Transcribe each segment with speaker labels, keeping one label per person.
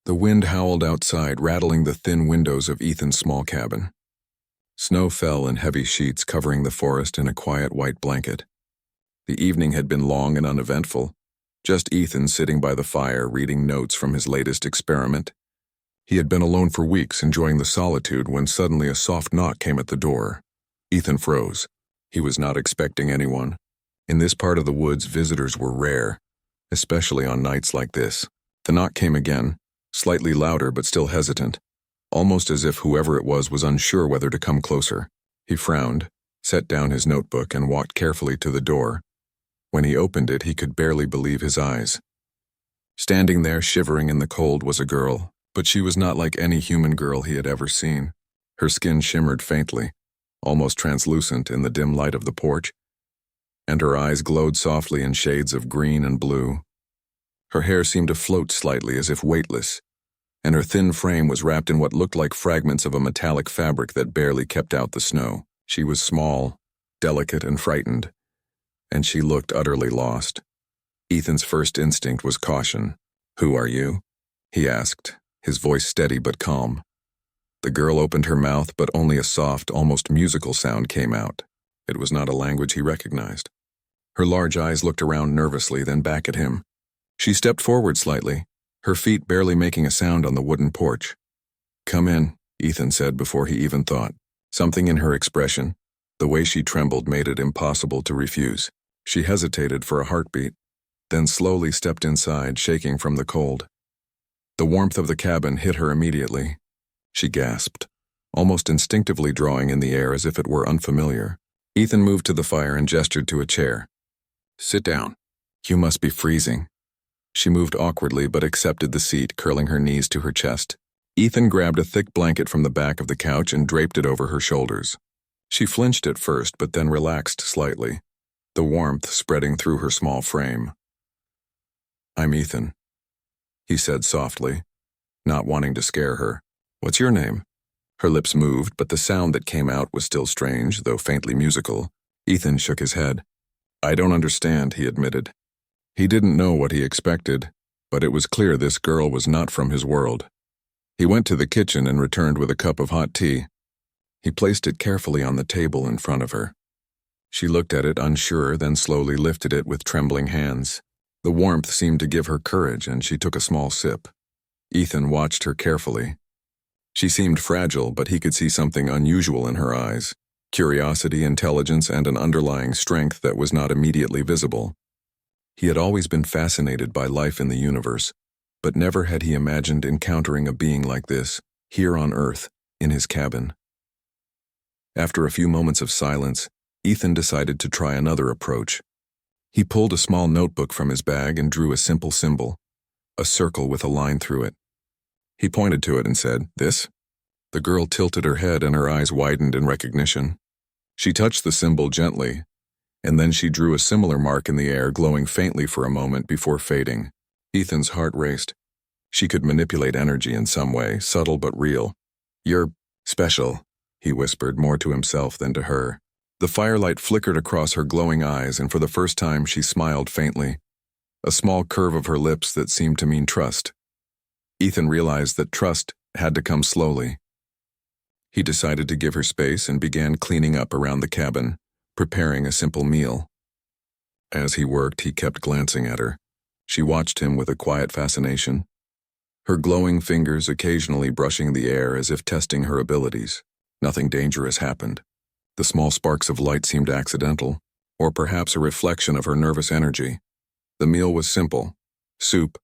Speaker 1: The wind howled outside, rattling the thin windows of Ethan's small cabin. Snow fell in heavy sheets, covering the forest in a quiet white blanket. The evening had been long and uneventful, just Ethan sitting by the fire reading notes from his latest experiment. He had been alone for weeks, enjoying the solitude, when suddenly a soft knock came at the door. Ethan froze. He was not expecting anyone. In this part of the woods, visitors were rare, especially on nights like this. The knock came again, slightly louder but still hesitant, almost as if whoever it was unsure whether to come closer. He frowned, set down his notebook, and walked carefully to the door. When he opened it, he could barely believe his eyes. Standing there, shivering in the cold, was a girl, but she was not like any human girl he had ever seen. Her skin shimmered faintly, almost translucent in the dim light of the porch, and her eyes glowed softly in shades of green and blue. Her hair seemed to float slightly, as if weightless, and her thin frame was wrapped in what looked like fragments of a metallic fabric that barely kept out the snow. She was small, delicate, and frightened, and she looked utterly lost. Ethan's first instinct was caution. "Who are you?" he asked, his voice steady but calm. The girl opened her mouth, but only a soft, almost musical sound came out. It was not a language he recognized. Her large eyes looked around nervously, then back at him. She stepped forward slightly, her feet barely making a sound on the wooden porch. "Come in," Ethan said before he even thought. Something in her expression, the way she trembled, made it impossible to refuse. She hesitated for a heartbeat, then slowly stepped inside, shaking from the cold. The warmth of the cabin hit her immediately. She gasped, almost instinctively drawing in the air as if it were unfamiliar. Ethan moved to the fire and gestured to a chair. "Sit down. You must be freezing." She moved awkwardly but accepted the seat, curling her knees to her chest. Ethan grabbed a thick blanket from the back of the couch and draped it over her shoulders. She flinched at first, but then relaxed slightly, the warmth spreading through her small frame. "I'm Ethan," he said softly, not wanting to scare her. "What's your name?" Her lips moved, but the sound that came out was still strange, though faintly musical. Ethan shook his head. "I don't understand," he admitted. He didn't know what he expected, but it was clear this girl was not from his world. He went to the kitchen and returned with a cup of hot tea. He placed it carefully on the table in front of her. She looked at it, unsure, then slowly lifted it with trembling hands. The warmth seemed to give her courage, and she took a small sip. Ethan watched her carefully. She seemed fragile, but he could see something unusual in her eyes: curiosity, intelligence, and an underlying strength that was not immediately visible. He had always been fascinated by life in the universe, but never had he imagined encountering a being like this, here on Earth, in his cabin. After a few moments of silence, Ethan decided to try another approach. He pulled a small notebook from his bag and drew a simple symbol, a circle with a line through it. He pointed to it and said, "This?" The girl tilted her head and her eyes widened in recognition. She touched the symbol gently, and then she drew a similar mark in the air, glowing faintly for a moment before fading. Ethan's heart raced. She could manipulate energy in some way, subtle but real. "You're special," he whispered, more to himself than to her. The firelight flickered across her glowing eyes, and for the first time she smiled faintly, a small curve of her lips that seemed to mean trust. Ethan realized that trust had to come slowly. He decided to give her space and began cleaning up around the cabin, preparing a simple meal. As he worked, he kept glancing at her. She watched him with a quiet fascination, her glowing fingers occasionally brushing the air as if testing her abilities. Nothing dangerous happened. The small sparks of light seemed accidental, or perhaps a reflection of her nervous energy. The meal was simple: soup,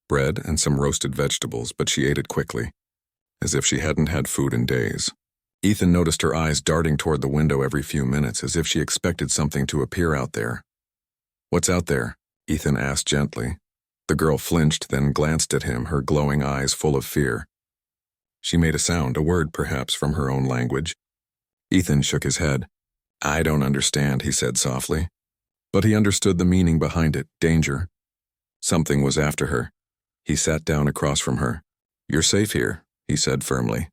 Speaker 1: bread, and some roasted vegetables, but she ate it quickly, as if she hadn't had food in days. Ethan noticed her eyes darting toward the window every few minutes, as if she expected something to appear out there. "What's out there?" Ethan asked gently. The girl flinched, then glanced at him, her glowing eyes full of fear. She made a sound, a word perhaps from her own language. Ethan shook his head. "I don't understand," he said softly. But he understood the meaning behind it: danger. Something was after her. He sat down across from her. "You're safe here," he said firmly.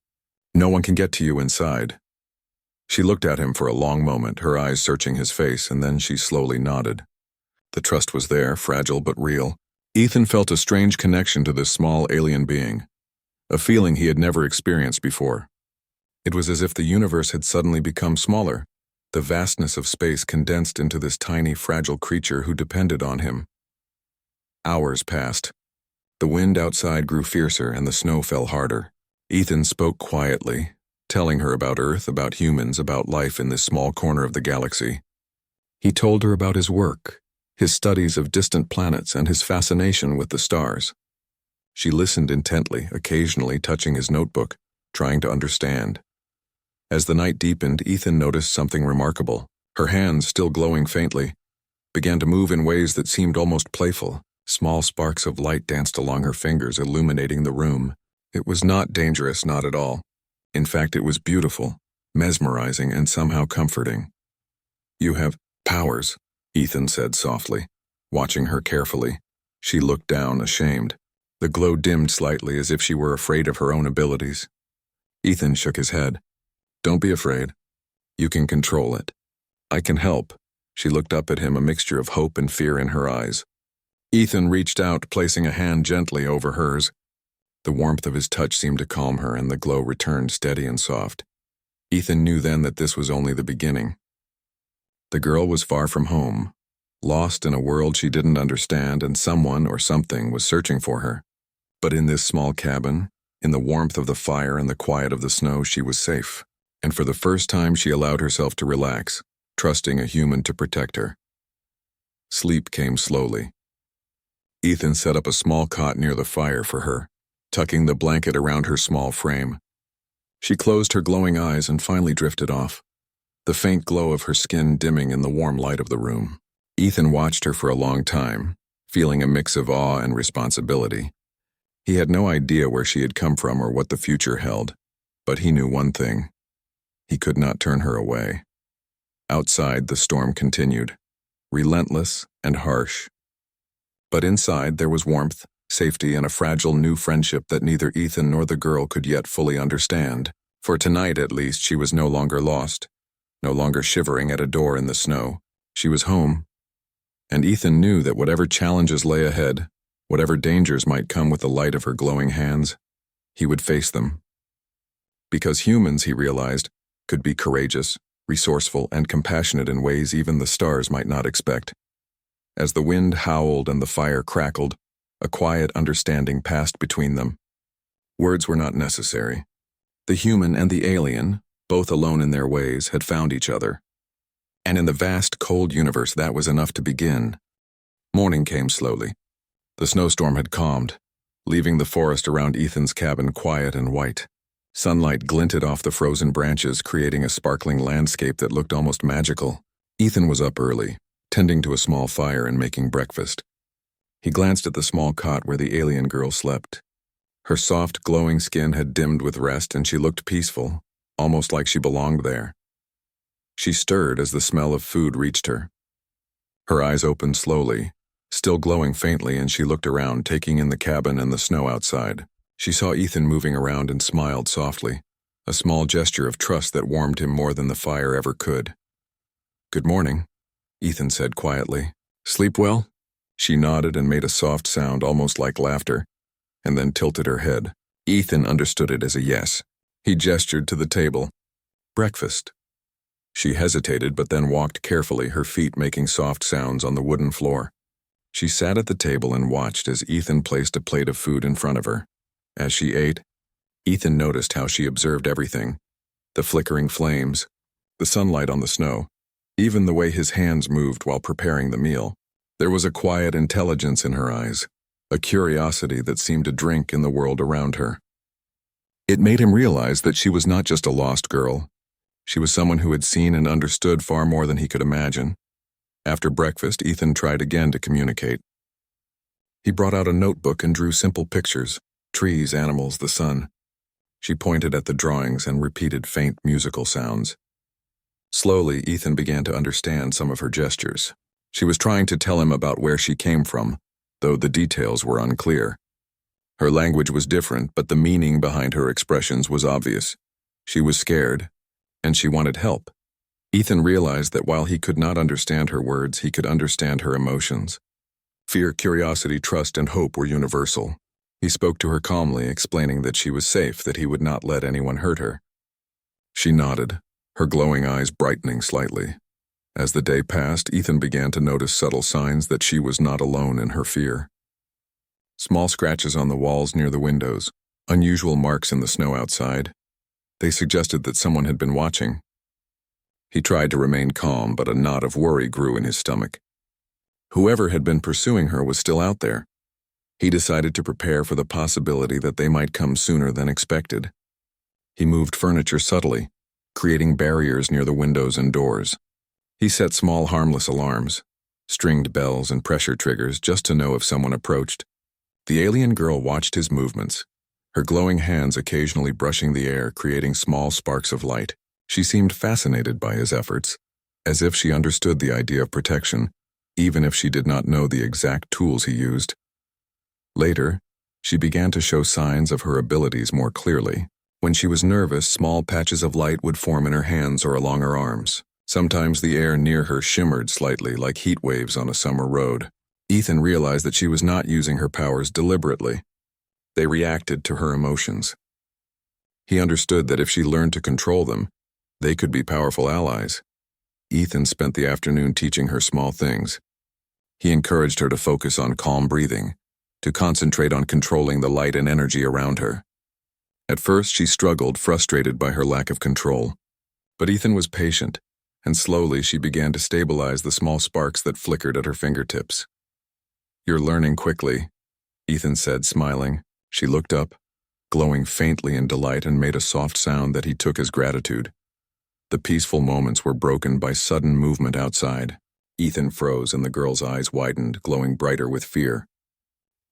Speaker 1: "No one can get to you inside." She looked at him for a long moment, her eyes searching his face, and then she slowly nodded. The trust was there, fragile but real. Ethan felt a strange connection to this small alien being, a feeling he had never experienced before. It was as if the universe had suddenly become smaller, the vastness of space condensed into this tiny, fragile creature who depended on him. Hours passed. The wind outside grew fiercer and the snow fell harder. Ethan spoke quietly, telling her about Earth, about humans, about life in this small corner of the galaxy. He told her about his work, his studies of distant planets, and his fascination with the stars. She listened intently, occasionally touching his notebook, trying to understand. As the night deepened, Ethan noticed something remarkable. Her hands, still glowing faintly, began to move in ways that seemed almost playful. Small sparks of light danced along her fingers, illuminating the room. It was not dangerous, not at all. In fact, it was beautiful, mesmerizing, and somehow comforting. "You have powers," Ethan said softly, watching her carefully. She looked down, ashamed. The glow dimmed slightly, as if she were afraid of her own abilities. Ethan shook his head. "Don't be afraid. You can control it. I can help." She looked up at him, a mixture of hope and fear in her eyes. Ethan reached out, placing a hand gently over hers. The warmth of his touch seemed to calm her, and the glow returned steady and soft. Ethan knew then that this was only the beginning. The girl was far from home, lost in a world she didn't understand, and someone or something was searching for her. But in this small cabin, in the warmth of the fire and the quiet of the snow, she was safe. And for the first time she allowed herself to relax, trusting a human to protect her. Sleep came slowly. Ethan set up a small cot near the fire for her, tucking the blanket around her small frame. She closed her glowing eyes and finally drifted off, the faint glow of her skin dimming in the warm light of the room. Ethan watched her for a long time, feeling a mix of awe and responsibility. He had no idea where she had come from or what the future held, but he knew one thing. He could not turn her away. Outside, the storm continued, relentless and harsh. But inside, there was warmth, safety, and a fragile new friendship that neither Ethan nor the girl could yet fully understand. For tonight, at least, she was no longer lost, no longer shivering at a door in the snow. She was home. And Ethan knew that whatever challenges lay ahead, whatever dangers might come with the light of her glowing hands, he would face them. Because humans, he realized, could be courageous, resourceful, and compassionate in ways even the stars might not expect. As the wind howled and the fire crackled, a quiet understanding passed between them. Words were not necessary. The human and the alien, both alone in their ways, had found each other. And in the vast, cold universe, that was enough to begin. Morning came slowly. The snowstorm had calmed, leaving the forest around Ethan's cabin quiet and white. Sunlight glinted off the frozen branches, creating a sparkling landscape that looked almost magical. Ethan was up early, tending to a small fire and making breakfast. He glanced at the small cot where the alien girl slept. Her soft, glowing skin had dimmed with rest, and she looked peaceful, almost like she belonged there. She stirred as the smell of food reached her. Her eyes opened slowly, still glowing faintly, and she looked around, taking in the cabin and the snow outside. She saw Ethan moving around and smiled softly, a small gesture of trust that warmed him more than the fire ever could. "Good morning," Ethan said quietly. "Sleep well?" She nodded and made a soft sound, almost like laughter, and then tilted her head. Ethan understood it as a yes. He gestured to the table. "Breakfast." She hesitated, but then walked carefully, her feet making soft sounds on the wooden floor. She sat at the table and watched as Ethan placed a plate of food in front of her. As she ate, Ethan noticed how she observed everything: the flickering flames, the sunlight on the snow, even the way his hands moved while preparing the meal. There was a quiet intelligence in her eyes, a curiosity that seemed to drink in the world around her. It made him realize that she was not just a lost girl. She was someone who had seen and understood far more than he could imagine. After breakfast, Ethan tried again to communicate. He brought out a notebook and drew simple pictures: trees, animals, the sun. She pointed at the drawings and repeated faint musical sounds. Slowly, Ethan began to understand some of her gestures. She was trying to tell him about where she came from, though the details were unclear. Her language was different, but the meaning behind her expressions was obvious. She was scared, and she wanted help. Ethan realized that while he could not understand her words, he could understand her emotions. Fear, curiosity, trust, and hope were universal. He spoke to her calmly, explaining that she was safe, that he would not let anyone hurt her. She nodded, her glowing eyes brightening slightly. As the day passed, Ethan began to notice subtle signs that she was not alone in her fear. Small scratches on the walls near the windows, unusual marks in the snow outside. They suggested that someone had been watching. He tried to remain calm, but a knot of worry grew in his stomach. Whoever had been pursuing her was still out there. He decided to prepare for the possibility that they might come sooner than expected. He moved furniture subtly, creating barriers near the windows and doors. He set small harmless alarms, stringed bells and pressure triggers just to know if someone approached. The alien girl watched his movements, her glowing hands occasionally brushing the air, creating small sparks of light. She seemed fascinated by his efforts, as if she understood the idea of protection, even if she did not know the exact tools he used. Later, she began to show signs of her abilities more clearly. When she was nervous, small patches of light would form in her hands or along her arms. Sometimes the air near her shimmered slightly like heat waves on a summer road. Ethan realized that she was not using her powers deliberately. They reacted to her emotions. He understood that if she learned to control them, they could be powerful allies. Ethan spent the afternoon teaching her small things. He encouraged her to focus on calm breathing, to concentrate on controlling the light and energy around her. At first, she struggled, frustrated by her lack of control. But Ethan was patient, and slowly she began to stabilize the small sparks that flickered at her fingertips. "You're learning quickly," Ethan said, smiling. She looked up, glowing faintly in delight, and made a soft sound that he took as gratitude. The peaceful moments were broken by sudden movement outside. Ethan froze and the girl's eyes widened, glowing brighter with fear.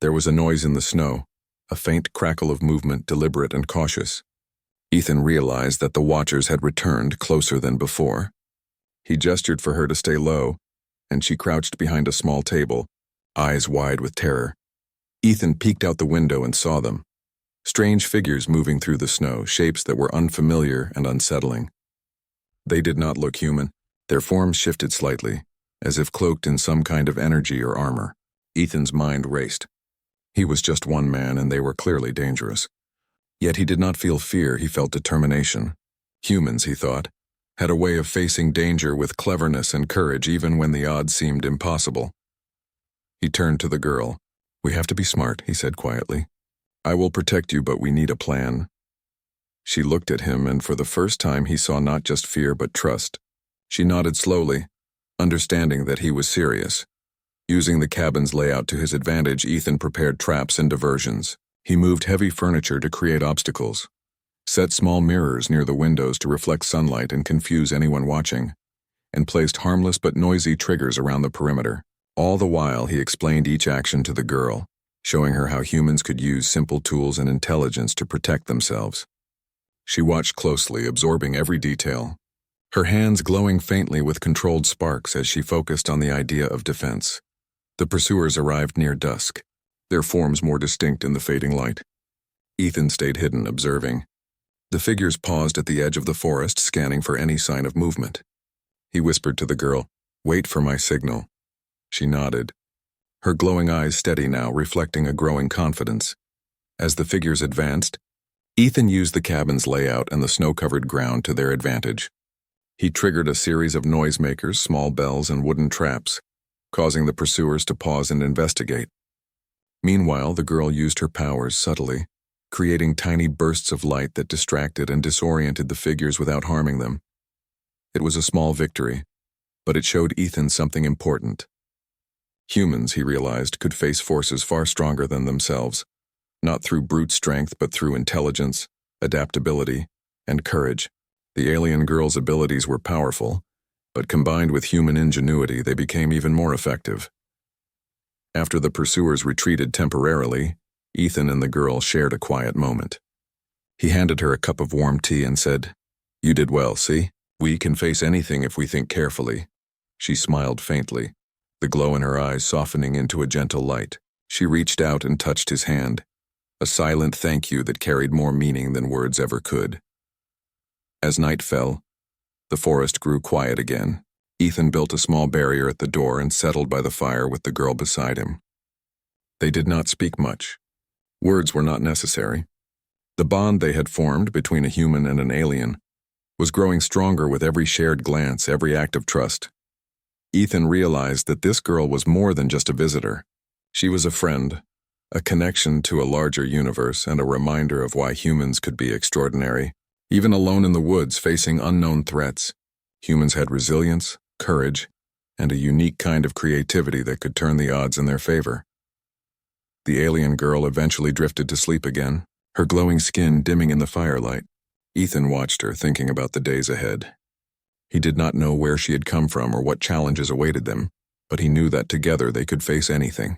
Speaker 1: There was a noise in the snow, a faint crackle of movement, deliberate and cautious. Ethan realized that the watchers had returned, closer than before. He gestured for her to stay low, and she crouched behind a small table, eyes wide with terror. Ethan peeked out the window and saw them. Strange figures moving through the snow, shapes that were unfamiliar and unsettling. They did not look human. Their forms shifted slightly, as if cloaked in some kind of energy or armor. Ethan's mind raced. He was just one man, and they were clearly dangerous. Yet he did not feel fear, he felt determination. Humans, he thought, had a way of facing danger with cleverness and courage even when the odds seemed impossible. He turned to the girl. "We have to be smart," he said quietly. "I will protect you, but we need a plan." She looked at him, and for the first time he saw not just fear but trust. She nodded slowly, understanding that he was serious. Using the cabin's layout to his advantage, Ethan prepared traps and diversions. He moved heavy furniture to create obstacles, set small mirrors near the windows to reflect sunlight and confuse anyone watching, and placed harmless but noisy triggers around the perimeter. All the while, he explained each action to the girl, showing her how humans could use simple tools and intelligence to protect themselves. She watched closely, absorbing every detail, her hands glowing faintly with controlled sparks as she focused on the idea of defense. The pursuers arrived near dusk, their forms more distinct in the fading light. Ethan stayed hidden, observing. The figures paused at the edge of the forest, scanning for any sign of movement. He whispered to the girl, "Wait for my signal." She nodded, her glowing eyes steady now, reflecting a growing confidence. As the figures advanced, Ethan used the cabin's layout and the snow-covered ground to their advantage. He triggered a series of noisemakers, small bells, and wooden traps, causing the pursuers to pause and investigate. Meanwhile, the girl used her powers subtly, creating tiny bursts of light that distracted and disoriented the figures without harming them. It was a small victory, but it showed Ethan something important. Humans, he realized, could face forces far stronger than themselves, not through brute strength but through intelligence, adaptability, and courage. The alien girl's abilities were powerful, but combined with human ingenuity, they became even more effective. After the pursuers retreated temporarily, Ethan and the girl shared a quiet moment. He handed her a cup of warm tea and said, "You did well, see? We can face anything if we think carefully." She smiled faintly, the glow in her eyes softening into a gentle light. She reached out and touched his hand, a silent thank you that carried more meaning than words ever could. As night fell, the forest grew quiet again. Ethan built a small barrier at the door and settled by the fire with the girl beside him. They did not speak much. Words were not necessary. The bond they had formed between a human and an alien was growing stronger with every shared glance, every act of trust. Ethan realized that this girl was more than just a visitor. She was a friend, a connection to a larger universe, and a reminder of why humans could be extraordinary. Even alone in the woods facing unknown threats, humans had resilience, courage, and a unique kind of creativity that could turn the odds in their favor. The alien girl eventually drifted to sleep again, her glowing skin dimming in the firelight. Ethan watched her, thinking about the days ahead. He did not know where she had come from or what challenges awaited them, but he knew that together they could face anything.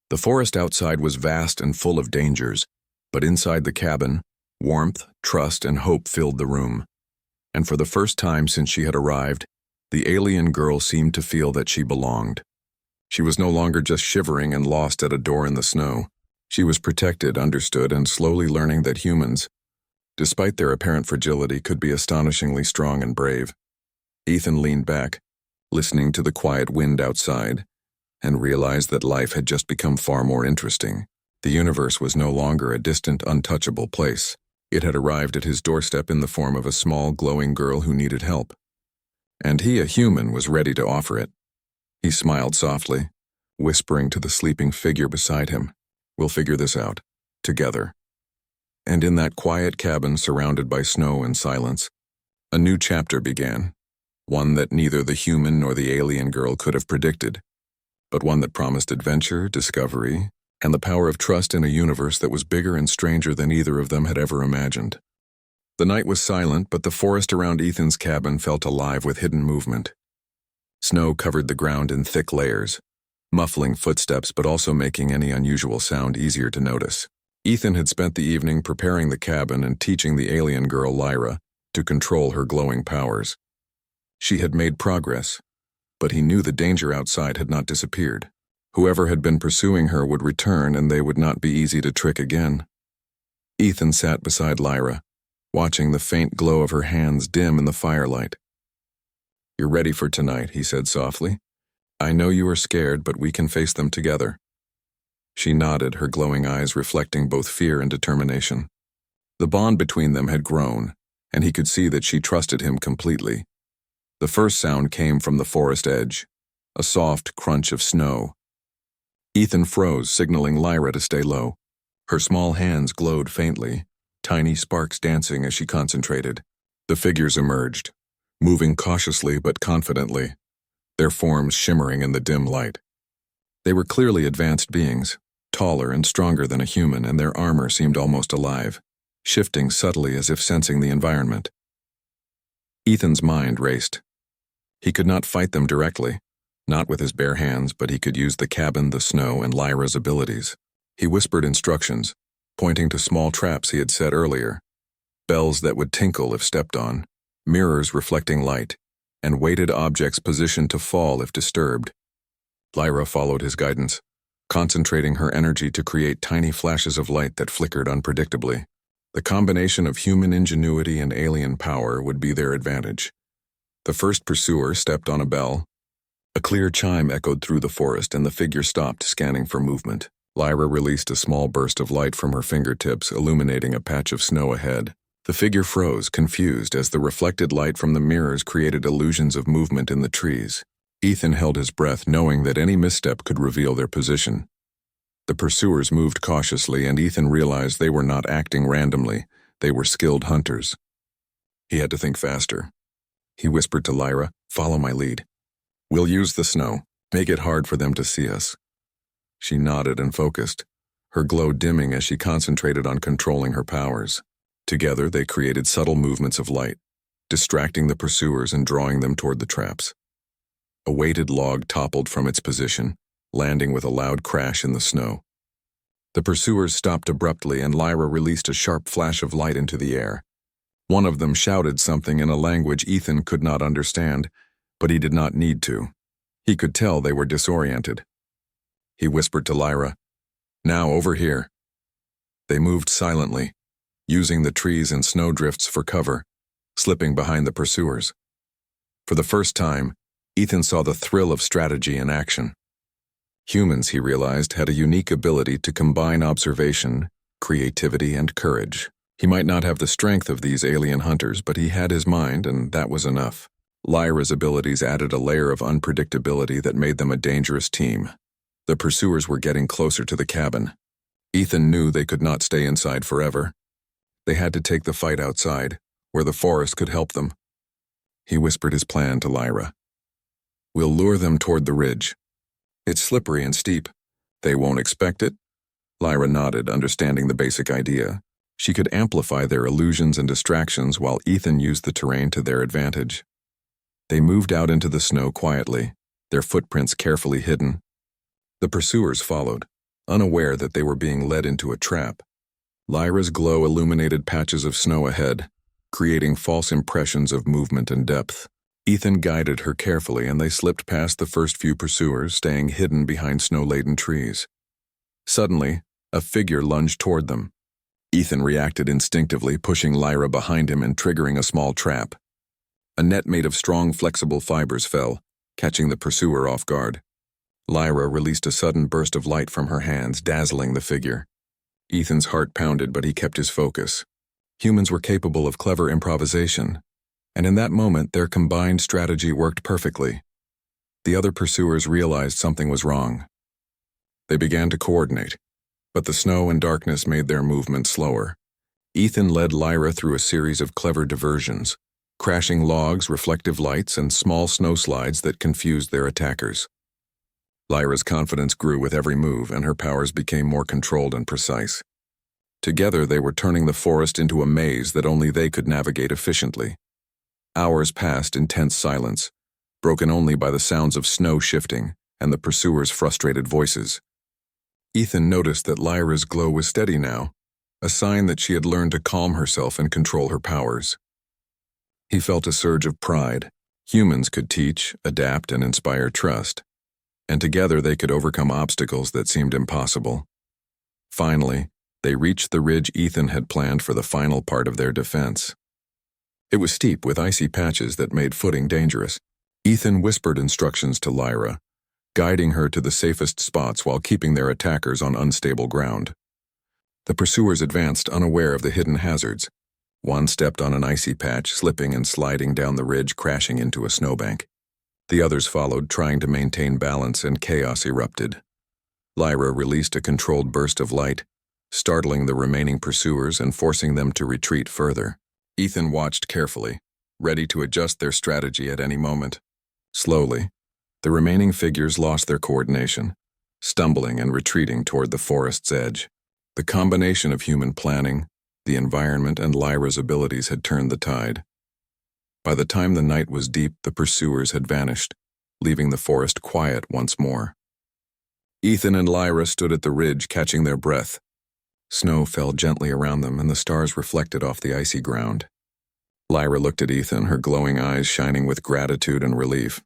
Speaker 1: The forest outside was vast and full of dangers, but inside the cabin, warmth, trust, and hope filled the room. And for the first time since she had arrived, the alien girl seemed to feel that she belonged. She was no longer just shivering and lost at a door in the snow. She was protected, understood, and slowly learning that humans, despite their apparent fragility, could be astonishingly strong and brave. Ethan leaned back, listening to the quiet wind outside, and realized that life had just become far more interesting. The universe was no longer a distant, untouchable place. It had arrived at his doorstep in the form of a small, glowing girl who needed help. And he, a human, was ready to offer it. He smiled softly, whispering to the sleeping figure beside him, "We'll figure this out, together." And in that quiet cabin surrounded by snow and silence, a new chapter began, one that neither the human nor the alien girl could have predicted, but one that promised adventure, discovery, and the power of trust in a universe that was bigger and stranger than either of them had ever imagined. The night was silent, but the forest around Ethan's cabin felt alive with hidden movement. Snow covered the ground in thick layers, muffling footsteps but also making any unusual sound easier to notice. Ethan had spent the evening preparing the cabin and teaching the alien girl, Lyra, to control her glowing powers. She had made progress, but he knew the danger outside had not disappeared. Whoever had been pursuing her would return, and they would not be easy to trick again. Ethan sat beside Lyra, watching the faint glow of her hands dim in the firelight. "You're ready for tonight," he said softly. "I know you are scared, but we can face them together." She nodded, her glowing eyes reflecting both fear and determination. The bond between them had grown, and he could see that she trusted him completely. The first sound came from the forest edge, a soft crunch of snow. Ethan froze, signaling Lyra to stay low. Her small hands glowed faintly, tiny sparks dancing as she concentrated. The figures emerged, moving cautiously but confidently, their forms shimmering in the dim light. They were clearly advanced beings, taller and stronger than a human, and their armor seemed almost alive, shifting subtly as if sensing the environment. Ethan's mind raced. He could not fight them directly, not with his bare hands, but he could use the cabin, the snow, and Lyra's abilities. He whispered instructions, pointing to small traps he had set earlier, bells that would tinkle if stepped on, mirrors reflecting light, and weighted objects positioned to fall if disturbed. Lyra followed his guidance, concentrating her energy to create tiny flashes of light that flickered unpredictably. The combination of human ingenuity and alien power would be their advantage. The first pursuer stepped on a bell. A clear chime echoed through the forest, and the figure stopped, scanning for movement. Lyra released a small burst of light from her fingertips, illuminating a patch of snow ahead. The figure froze, confused, as the reflected light from the mirrors created illusions of movement in the trees. Ethan held his breath, knowing that any misstep could reveal their position. The pursuers moved cautiously, and Ethan realized they were not acting randomly. They were skilled hunters. He had to think faster. He whispered to Lyra, "Follow my lead. We'll use the snow. Make it hard for them to see us." She nodded and focused, her glow dimming as she concentrated on controlling her powers. Together, they created subtle movements of light, distracting the pursuers and drawing them toward the traps. A weighted log toppled from its position, landing with a loud crash in the snow. The pursuers stopped abruptly, and Lyra released a sharp flash of light into the air. One of them shouted something in a language Ethan could not understand, but he did not need to. He could tell they were disoriented. He whispered to Lyra, "Now over here." They moved silently, using the trees and snowdrifts for cover, slipping behind the pursuers. For the first time, Ethan saw the thrill of strategy in action. Humans, he realized, had a unique ability to combine observation, creativity, and courage. He might not have the strength of these alien hunters, but he had his mind, and that was enough. Lyra's abilities added a layer of unpredictability that made them a dangerous team. The pursuers were getting closer to the cabin. Ethan knew they could not stay inside forever. They had to take the fight outside, where the forest could help them. He whispered his plan to Lyra. "We'll lure them toward the ridge. It's slippery and steep. They won't expect it." Lyra nodded, understanding the basic idea. She could amplify their illusions and distractions while Ethan used the terrain to their advantage. They moved out into the snow quietly, their footprints carefully hidden. The pursuers followed, unaware that they were being led into a trap. Lyra's glow illuminated patches of snow ahead, creating false impressions of movement and depth. Ethan guided her carefully, and they slipped past the first few pursuers, staying hidden behind snow-laden trees. Suddenly, a figure lunged toward them. Ethan reacted instinctively, pushing Lyra behind him and triggering a small trap. A net made of strong, flexible fibers fell, catching the pursuer off guard. Lyra released a sudden burst of light from her hands, dazzling the figure. Ethan's heart pounded, but he kept his focus. Humans were capable of clever improvisation, and in that moment their combined strategy worked perfectly. The other pursuers realized something was wrong. They began to coordinate, but the snow and darkness made their movement slower. Ethan led Lyra through a series of clever diversions, crashing logs, reflective lights, and small snowslides that confused their attackers. Lyra's confidence grew with every move, and her powers became more controlled and precise. Together, they were turning the forest into a maze that only they could navigate efficiently. Hours passed in tense silence, broken only by the sounds of snow shifting and the pursuers' frustrated voices. Ethan noticed that Lyra's glow was steady now, a sign that she had learned to calm herself and control her powers. He felt a surge of pride. Humans could teach, adapt, and inspire trust, and together they could overcome obstacles that seemed impossible. Finally, they reached the ridge Ethan had planned for the final part of their defense. It was steep with icy patches that made footing dangerous. Ethan whispered instructions to Lyra, guiding her to the safest spots while keeping their attackers on unstable ground. The pursuers advanced unaware of the hidden hazards. One stepped on an icy patch, slipping and sliding down the ridge, crashing into a snowbank. The others followed, trying to maintain balance, and chaos erupted. Lyra released a controlled burst of light, startling the remaining pursuers and forcing them to retreat further. Ethan watched carefully, ready to adjust their strategy at any moment. Slowly, the remaining figures lost their coordination, stumbling and retreating toward the forest's edge. The combination of human planning, the environment, and Lyra's abilities had turned the tide. By the time the night was deep, the pursuers had vanished, leaving the forest quiet once more. Ethan and Lyra stood at the ridge, catching their breath. Snow fell gently around them, and the stars reflected off the icy ground. Lyra looked at Ethan, her glowing eyes shining with gratitude and relief.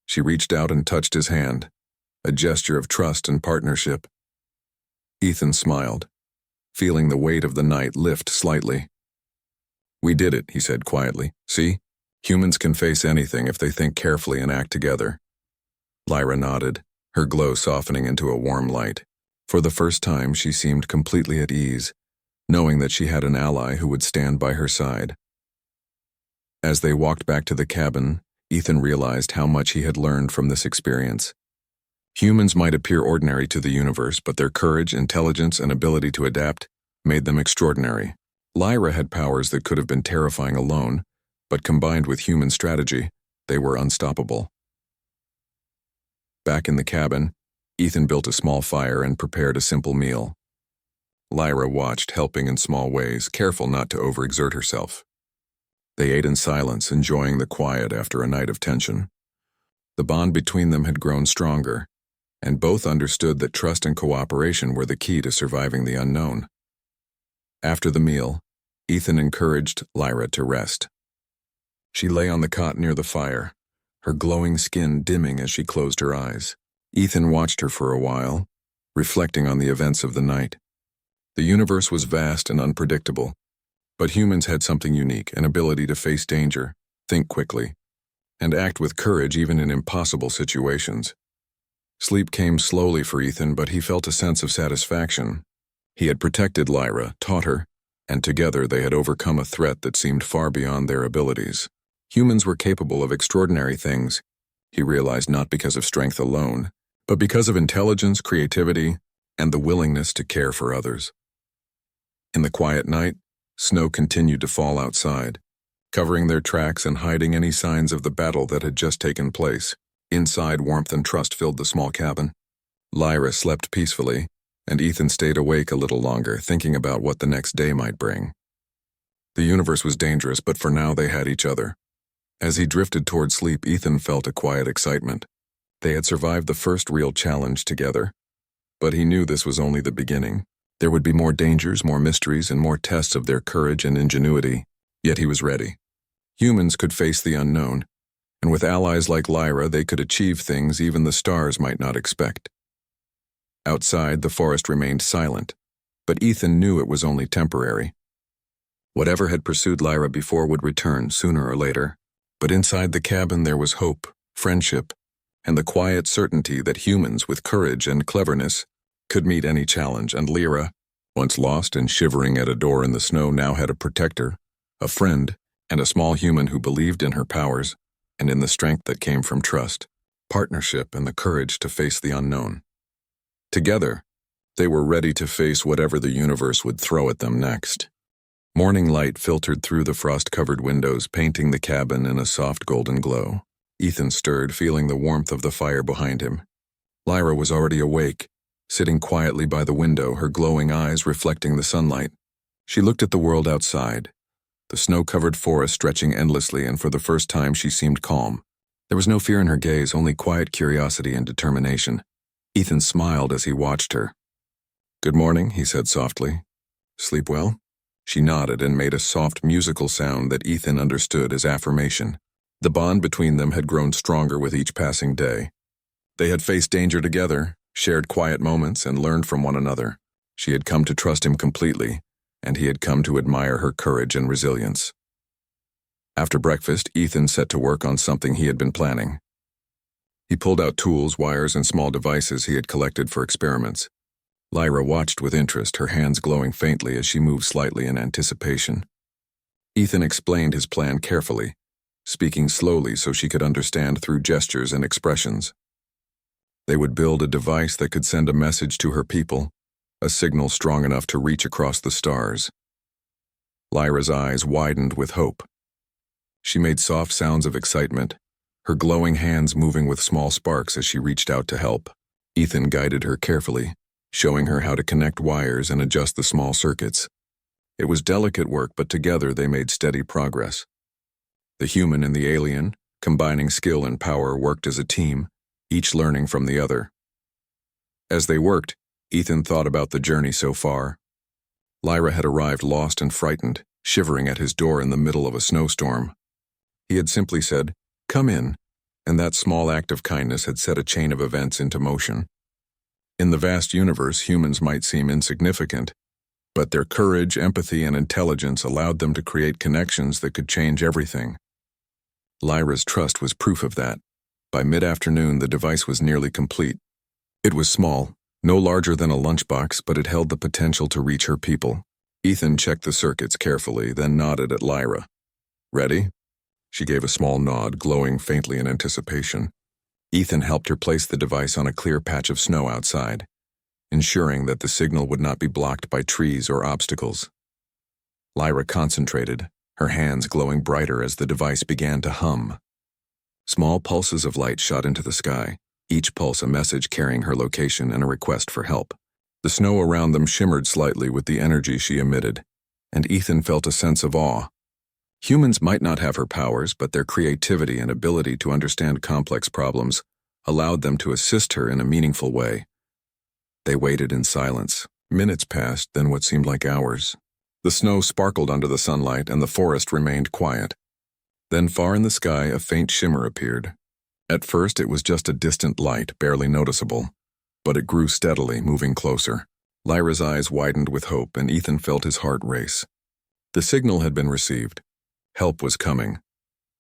Speaker 1: She reached out and touched his hand, a gesture of trust and partnership. Ethan smiled, feeling the weight of the night lift slightly. "We did it," he said quietly. "See? Humans can face anything if they think carefully and act together." Lyra nodded, her glow softening into a warm light. For the first time, she seemed completely at ease, knowing that she had an ally who would stand by her side. As they walked back to the cabin, Ethan realized how much he had learned from this experience. Humans might appear ordinary to the universe, but their courage, intelligence, and ability to adapt made them extraordinary. Lyra had powers that could have been terrifying alone, but combined with human strategy, they were unstoppable. Back in the cabin, Ethan built a small fire and prepared a simple meal. Lyra watched, helping in small ways, careful not to overexert herself. They ate in silence, enjoying the quiet after a night of tension. The bond between them had grown stronger, and both understood that trust and cooperation were the key to surviving the unknown. After the meal, Ethan encouraged Lyra to rest. She lay on the cot near the fire, her glowing skin dimming as she closed her eyes. Ethan watched her for a while, reflecting on the events of the night. The universe was vast and unpredictable, but humans had something unique, an ability to face danger, think quickly, and act with courage even in impossible situations. Sleep came slowly for Ethan, but he felt a sense of satisfaction. He had protected Lyra, taught her, and together they had overcome a threat that seemed far beyond their abilities. Humans were capable of extraordinary things, he realized, not because of strength alone, but because of intelligence, creativity, and the willingness to care for others. In the quiet night, snow continued to fall outside, covering their tracks and hiding any signs of the battle that had just taken place. Inside, warmth and trust filled the small cabin. Lyra slept peacefully, and Ethan stayed awake a little longer, thinking about what the next day might bring. The universe was dangerous, but for now they had each other. As he drifted toward sleep, Ethan felt a quiet excitement. They had survived the first real challenge together, but he knew this was only the beginning. There would be more dangers, more mysteries, and more tests of their courage and ingenuity, yet he was ready. Humans could face the unknown, and with allies like Lyra, they could achieve things even the stars might not expect. Outside, the forest remained silent, but Ethan knew it was only temporary. Whatever had pursued Lyra before would return sooner or later, but inside the cabin there was hope, friendship, and the quiet certainty that humans with courage and cleverness could meet any challenge, and Lyra, once lost and shivering at a door in the snow, now had a protector, a friend, and a small human who believed in her powers and in the strength that came from trust, partnership, and the courage to face the unknown. Together, they were ready to face whatever the universe would throw at them next. Morning light filtered through the frost-covered windows, painting the cabin in a soft golden glow. Ethan stirred, feeling the warmth of the fire behind him. Lyra was already awake, sitting quietly by the window, her glowing eyes reflecting the sunlight. She looked at the world outside, the snow-covered forest stretching endlessly, and for the first time she seemed calm. There was no fear in her gaze, only quiet curiosity and determination. Ethan smiled as he watched her. "Good morning," he said softly. "Sleep well?" She nodded and made a soft musical sound that Ethan understood as affirmation. The bond between them had grown stronger with each passing day. They had faced danger together, shared quiet moments, and learned from one another. She had come to trust him completely, and he had come to admire her courage and resilience. After breakfast, Ethan set to work on something he had been planning. He pulled out tools, wires, and small devices he had collected for experiments. Lyra watched with interest, her hands glowing faintly as she moved slightly in anticipation. Ethan explained his plan carefully, speaking slowly so she could understand through gestures and expressions. They would build a device that could send a message to her people, a signal strong enough to reach across the stars. Lyra's eyes widened with hope. She made soft sounds of excitement, her glowing hands moving with small sparks as she reached out to help. Ethan guided her carefully, showing her how to connect wires and adjust the small circuits. It was delicate work, but together they made steady progress. The human and the alien, combining skill and power, worked as a team, each learning from the other. As they worked, Ethan thought about the journey so far. Lyra had arrived lost and frightened, shivering at his door in the middle of a snowstorm. He had simply said, "Come in," and that small act of kindness had set a chain of events into motion. In the vast universe, humans might seem insignificant, but their courage, empathy, and intelligence allowed them to create connections that could change everything. Lyra's trust was proof of that. By mid-afternoon, the device was nearly complete. It was small, no larger than a lunchbox, but it held the potential to reach her people. Ethan checked the circuits carefully, then nodded at Lyra. "Ready?" She gave a small nod, glowing faintly in anticipation. Ethan helped her place the device on a clear patch of snow outside, ensuring that the signal would not be blocked by trees or obstacles. Lyra concentrated, her hands glowing brighter as the device began to hum. Small pulses of light shot into the sky, each pulse a message carrying her location and a request for help. The snow around them shimmered slightly with the energy she emitted, and Ethan felt a sense of awe. Humans might not have her powers, but their creativity and ability to understand complex problems allowed them to assist her in a meaningful way. They waited in silence. Minutes passed, then what seemed like hours. The snow sparkled under the sunlight, and the forest remained quiet. Then far in the sky, a faint shimmer appeared. At first, it was just a distant light, barely noticeable, but it grew steadily, moving closer. Lyra's eyes widened with hope, and Ethan felt his heart race. The signal had been received. Help was coming.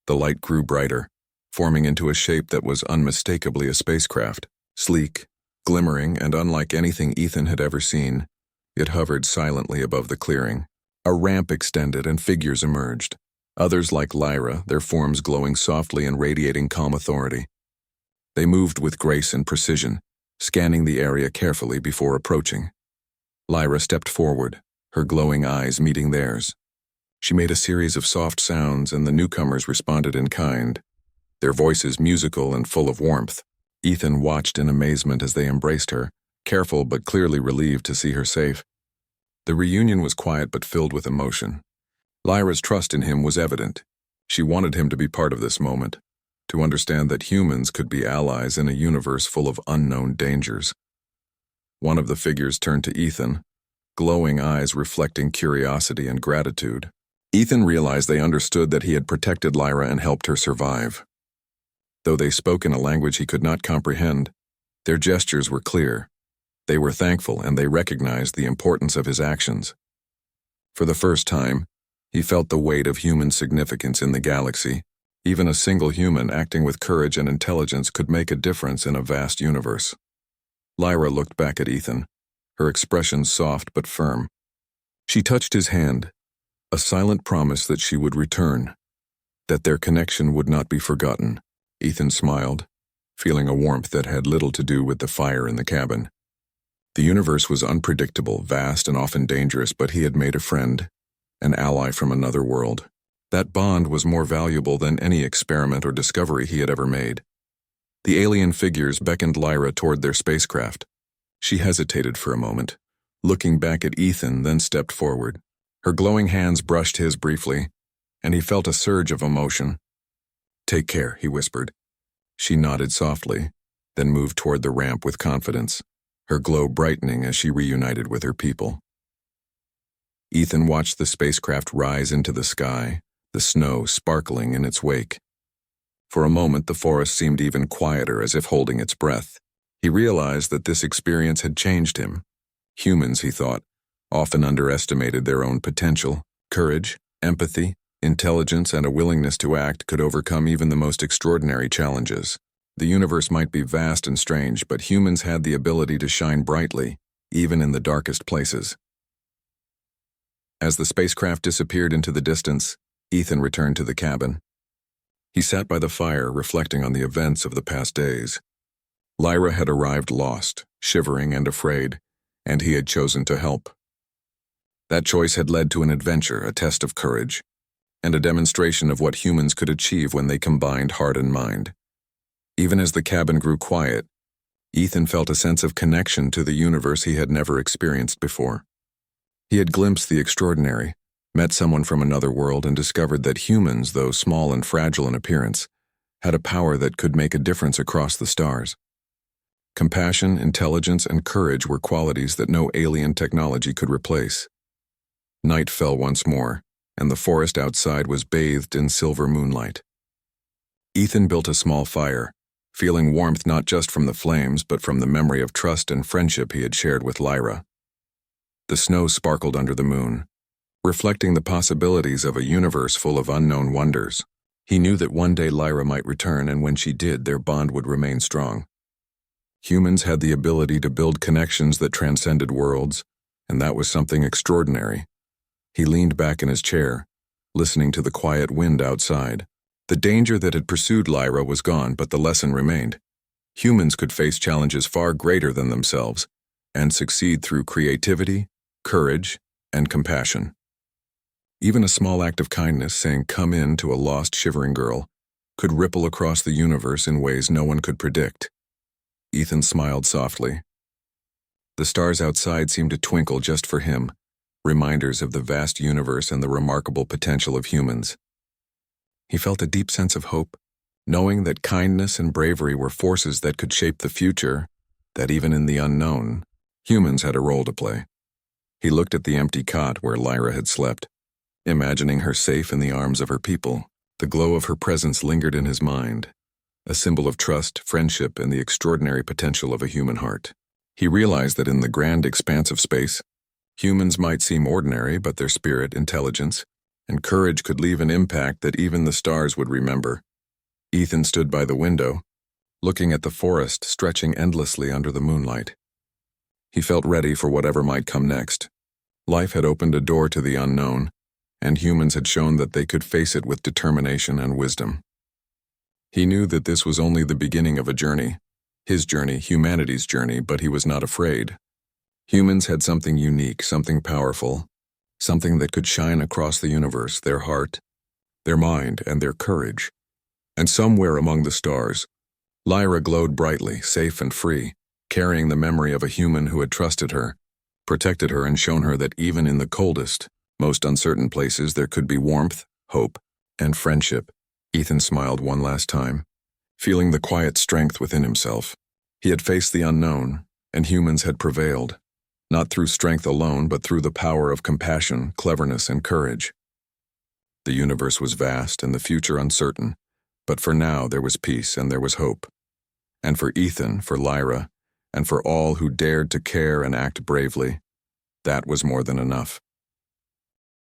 Speaker 1: The light grew brighter, forming into a shape that was unmistakably a spacecraft. Sleek, glimmering, and unlike anything Ethan had ever seen, it hovered silently above the clearing. A ramp extended and figures emerged. Others like Lyra, their forms glowing softly and radiating calm authority. They moved with grace and precision, scanning the area carefully before approaching. Lyra stepped forward, her glowing eyes meeting theirs. She made a series of soft sounds, and the newcomers responded in kind, their voices musical and full of warmth. Ethan watched in amazement as they embraced her, careful but clearly relieved to see her safe. The reunion was quiet but filled with emotion. Lyra's trust in him was evident. She wanted him to be part of this moment, to understand that humans could be allies in a universe full of unknown dangers. One of the figures turned to Ethan, glowing eyes reflecting curiosity and gratitude. Ethan realized they understood that he had protected Lyra and helped her survive. Though they spoke in a language he could not comprehend, their gestures were clear. They were thankful and they recognized the importance of his actions. For the first time, he felt the weight of human significance in the galaxy. Even a single human acting with courage and intelligence could make a difference in a vast universe. Lyra looked back at Ethan, her expression soft but firm. She touched his hand, a silent promise that she would return, that their connection would not be forgotten. Ethan smiled, feeling a warmth that had little to do with the fire in the cabin. The universe was unpredictable, vast, and often dangerous, but he had made a friend, an ally from another world. That bond was more valuable than any experiment or discovery he had ever made. The alien figures beckoned Lyra toward their spacecraft. She hesitated for a moment, looking back at Ethan, then stepped forward. Her glowing hands brushed his briefly, and he felt a surge of emotion. "Take care," he whispered. She nodded softly, then moved toward the ramp with confidence, her glow brightening as she reunited with her people. Ethan watched the spacecraft rise into the sky, the snow sparkling in its wake. For a moment, the forest seemed even quieter, as if holding its breath. He realized that this experience had changed him. Humans, he thought, often underestimated their own potential. Courage, empathy, intelligence, and a willingness to act could overcome even the most extraordinary challenges. The universe might be vast and strange, but humans had the ability to shine brightly, even in the darkest places. As the spacecraft disappeared into the distance, Ethan returned to the cabin. He sat by the fire, reflecting on the events of the past days. Lyra had arrived lost, shivering and afraid, and he had chosen to help. That choice had led to an adventure, a test of courage, and a demonstration of what humans could achieve when they combined heart and mind. Even as the cabin grew quiet, Ethan felt a sense of connection to the universe he had never experienced before. He had glimpsed the extraordinary, met someone from another world, and discovered that humans, though small and fragile in appearance, had a power that could make a difference across the stars. Compassion, intelligence, and courage were qualities that no alien technology could replace. Night fell once more, and the forest outside was bathed in silver moonlight. Ethan built a small fire, feeling warmth not just from the flames but from the memory of trust and friendship he had shared with Lyra. The snow sparkled under the moon, reflecting the possibilities of a universe full of unknown wonders. He knew that one day Lyra might return, and when she did, their bond would remain strong. Humans had the ability to build connections that transcended worlds, and that was something extraordinary. He leaned back in his chair, listening to the quiet wind outside. The danger that had pursued Lyra was gone, but the lesson remained. Humans could face challenges far greater than themselves, and succeed through creativity, courage, and compassion. Even a small act of kindness, saying "come in" to a lost, shivering girl, could ripple across the universe in ways no one could predict. Ethan smiled softly. The stars outside seemed to twinkle just for him, reminders of the vast universe and the remarkable potential of humans. He felt a deep sense of hope, knowing that kindness and bravery were forces that could shape the future, that even in the unknown, humans had a role to play. He looked at the empty cot where Lyra had slept, imagining her safe in the arms of her people. The glow of her presence lingered in his mind, a symbol of trust, friendship, and the extraordinary potential of a human heart. He realized that in the grand expanse of space, humans might seem ordinary, but their spirit, intelligence, and courage could leave an impact that even the stars would remember. Ethan stood by the window, looking at the forest stretching endlessly under the moonlight. He felt ready for whatever might come next. Life had opened a door to the unknown, and humans had shown that they could face it with determination and wisdom. He knew that this was only the beginning of a journey, his journey, humanity's journey, but he was not afraid. Humans had something unique, something powerful, something that could shine across the universe, their heart, their mind, and their courage. And somewhere among the stars, Lyra glowed brightly, safe and free, carrying the memory of a human who had trusted her, protected her, and shown her that even in the coldest, most uncertain places there could be warmth, hope, and friendship. Ethan smiled one last time, feeling the quiet strength within himself. He had faced the unknown, and humans had prevailed, not through strength alone, but through the power of compassion, cleverness, and courage. The universe was vast and the future uncertain, but for now there was peace and there was hope. And for Ethan, for Lyra, and for all who dared to care and act bravely, that was more than enough.